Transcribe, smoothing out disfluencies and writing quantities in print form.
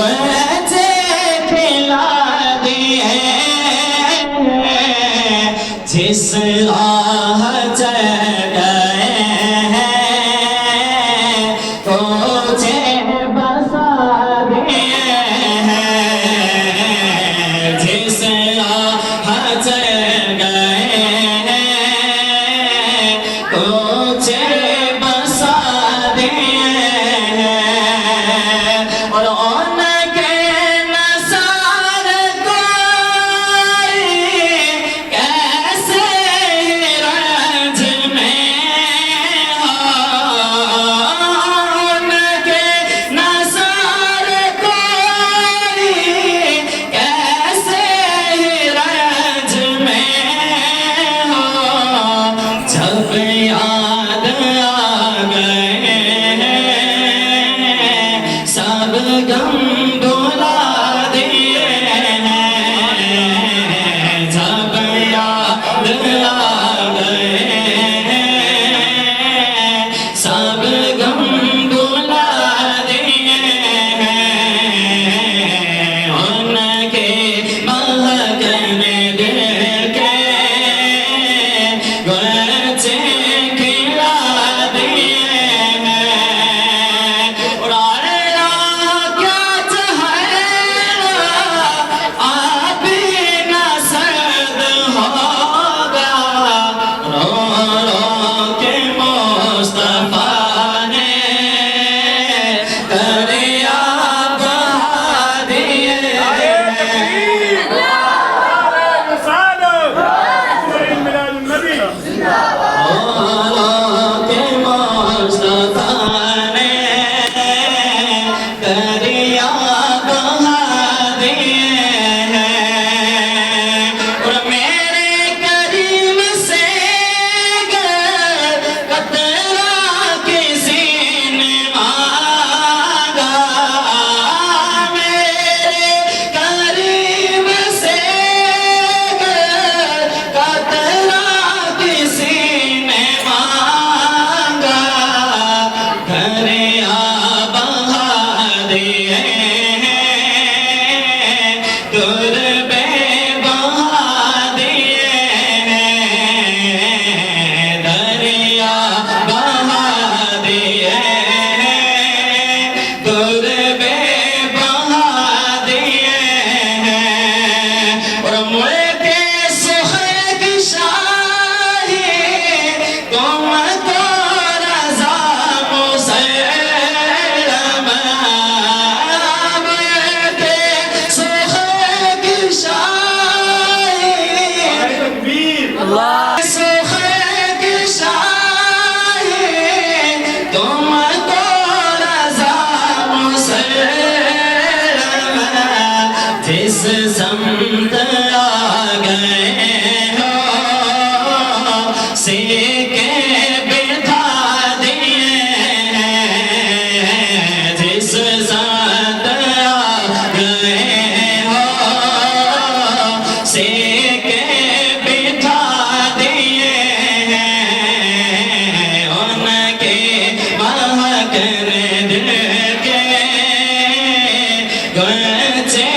बच्चे खिला दिए जिस राह चल गए हैं तुझे बसा दिए हैं जिस राह चल गए हैं तुझे बसा दिए हैं और उनके नसार कोई कैसे रंज में हो उनके नसार कोई कैसे रंज में हो जब याद आ गए सब गम भुला दिए हैं जब याद आ गए सब गम भुला दिए हैं उनके महकने दिल के बच्चे खिला दिए हैं और अल्लाह क्या चाहेगा आप ही ना सर्द होगा रो रो के मुस्तफा ने दरिया बहा दिए के मुस्तफा ने दरिया बहा दिए हैं और मेरे करीम से कतरा किसी ने मांगा मेरे करीम से कतरा किसी ने मांगा दरिया बहा दिए हैं दुर्बे बहा दिए हैं दरिया बहा दिए हैं दुर्बे बहा दिए हैं और मुल्के सुहेग शाही तुम तो रज़ा मुसल्लम मुल्के सुहेग शाही सुहेग शाही तुम तो रज़ा मुसल्लम जिस समत आ गए हो सीके बिठा दिए हैं जिस समत आ गए हो सीके बिठा दिए हैं उनके महकने दिल के बच्चे